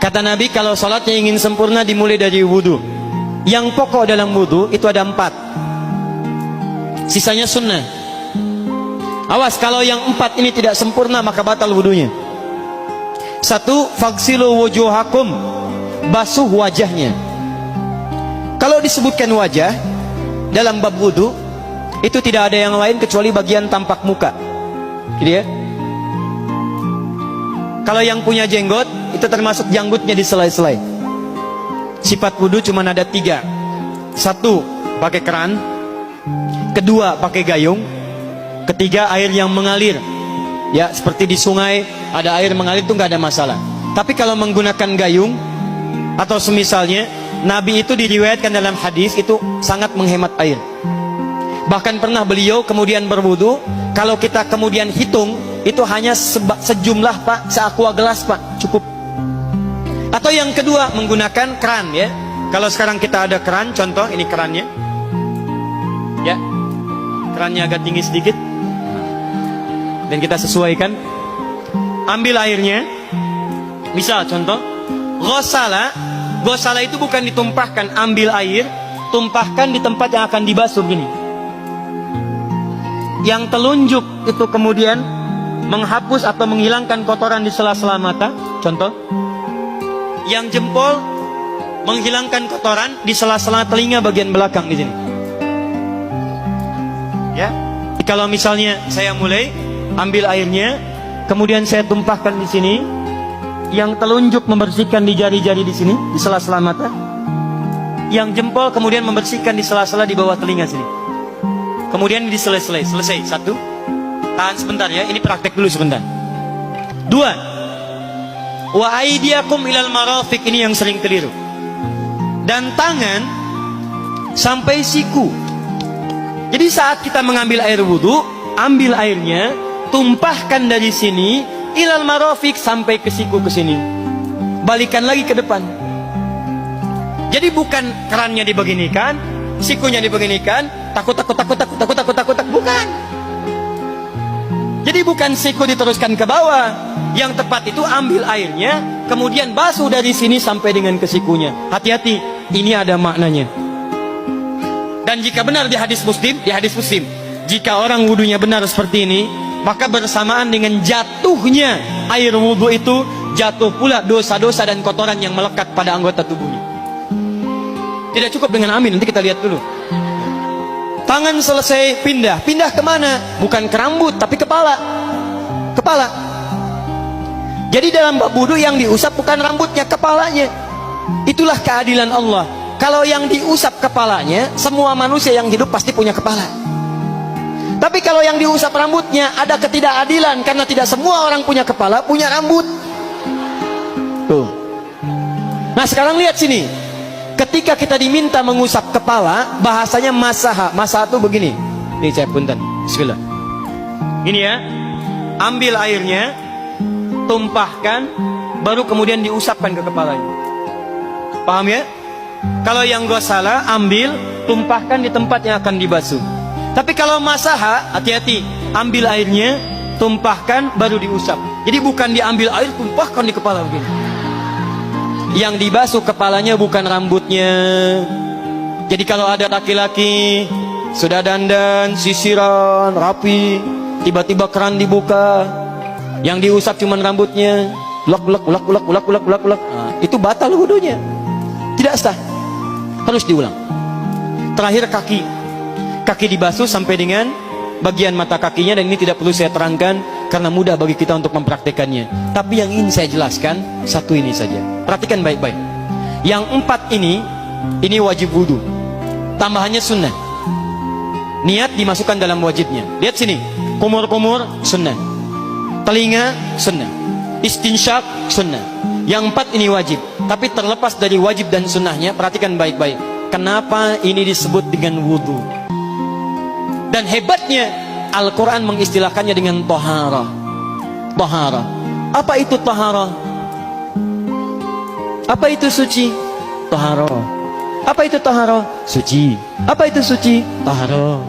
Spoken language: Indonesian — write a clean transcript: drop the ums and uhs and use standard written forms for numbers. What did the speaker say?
Kata Nabi, kalau sholatnya ingin sempurna dimulai dari wudhu. Yang pokok dalam wudhu itu ada 4, sisanya sunnah. Awas, kalau yang 4 ini tidak sempurna maka batal wudhunya. 1, faghsilu wujuhakum, basuh wajahnya. Kalau disebutkan wajah dalam bab wudhu, itu tidak ada yang lain kecuali bagian tampak muka, gitu ya. Kalau yang punya jenggot, itu termasuk janggutnya di selai-selai. Sifat wudhu cuma ada 3. 1, pakai keran. 2, pakai gayung. 3, air yang mengalir. Ya, seperti di sungai ada air mengalir, itu nggak ada masalah. Tapi kalau menggunakan gayung atau semisalnya, Nabi itu diriwayatkan dalam hadis itu sangat menghemat air. Bahkan pernah beliau kemudian berwudu, kalau kita kemudian hitung, itu hanya sejumlah Pak, seaqua gelas Pak, cukup. Atau yang kedua, menggunakan keran ya. Kalau sekarang kita ada keran, contoh ini kerannya. Ya. Kerannya agak tinggi sedikit. Dan kita sesuaikan. Ambil airnya. Misal contoh, ghosala. Ghosala itu bukan ditumpahkan, ambil air, tumpahkan di tempat yang akan dibasuh gini. Yang telunjuk itu kemudian menghapus atau menghilangkan kotoran di sela-sela mata, contoh. Yang jempol menghilangkan kotoran di sela-sela telinga bagian belakang di sini. Ya. Kalau misalnya saya mulai ambil airnya, kemudian saya tumpahkan di sini. Yang telunjuk membersihkan di jari-jari di sini, di sela-sela mata. Yang jempol kemudian membersihkan di sela-sela di bawah telinga sini. Kemudian selesai. 1. Tahan sebentar ya, ini praktek dulu sebentar. 2. Wa aidiakum ilal marafiq, ini yang sering keliru. Dan tangan sampai siku. Jadi saat kita mengambil air wudhu, ambil airnya, tumpahkan dari sini ilal marafiq sampai ke siku ke sini. Balikan lagi ke depan. Jadi bukan kerannya dibeginikan, sikunya dibeginikan, takut, bukan. Jadi bukan siku diteruskan ke bawah. Yang tepat itu ambil airnya, kemudian basuh dari sini sampai dengan ke sikunya. Hati-hati, ini ada maknanya. Dan jika benar di hadis Muslim, jika orang wudunya benar seperti ini, maka bersamaan dengan jatuhnya air wudhu itu, jatuh pula dosa-dosa dan kotoran yang melekat pada anggota tubuhnya. Tidak cukup dengan amin, nanti kita lihat dulu. Tangan selesai, pindah kemana? Bukan ke rambut, tapi kepala. Jadi dalam bab wudu yang diusap bukan rambutnya, kepalanya. Itulah keadilan Allah. Kalau yang diusap kepalanya, semua manusia yang hidup pasti punya kepala. Tapi kalau yang diusap rambutnya, ada ketidakadilan, karena tidak semua orang punya kepala, punya rambut. Tuh. Nah sekarang lihat sini. Ketika kita diminta mengusap kepala, bahasanya masaha. Masaha itu begini. Ini saya punten. Bismillah. Ini ya. Ambil airnya, tumpahkan, baru kemudian diusapkan ke kepalanya. Paham ya? Kalau yang ghosala, ambil, tumpahkan di tempat yang akan dibasuh. Tapi kalau masaha, hati-hati, ambil airnya, tumpahkan, baru diusap. Jadi bukan diambil air, tumpahkan di kepala begini. Yang dibasuh kepalanya bukan rambutnya. Jadi kalau ada laki-laki sudah dandan, sisiran, rapi, tiba-tiba keran dibuka, yang diusap cuma rambutnya, ulak. Nah, itu batal wudunya. Tidak sah. Harus diulang. Terakhir kaki dibasuh sampai dengan bagian mata kakinya, dan ini tidak perlu saya terangkan karena mudah bagi kita untuk mempraktekannya. Tapi yang ingin saya jelaskan satu ini saja. Perhatikan baik-baik. Yang 4 ini wajib wudu. Tambahannya sunnah. Niat dimasukkan dalam wajibnya. Lihat sini. Kumur-kumur sunnah. Telinga sunnah. Istinsyak sunnah. Yang 4 ini wajib. Tapi terlepas dari wajib dan sunnahnya, perhatikan baik-baik. Kenapa ini disebut dengan wudu? Dan hebatnya Al-Quran mengistilahkannya dengan toharah. Toharah. Apa itu toharah? Apa itu suci? Toharah. Apa itu toharah? Suci. Apa itu suci? Toharah.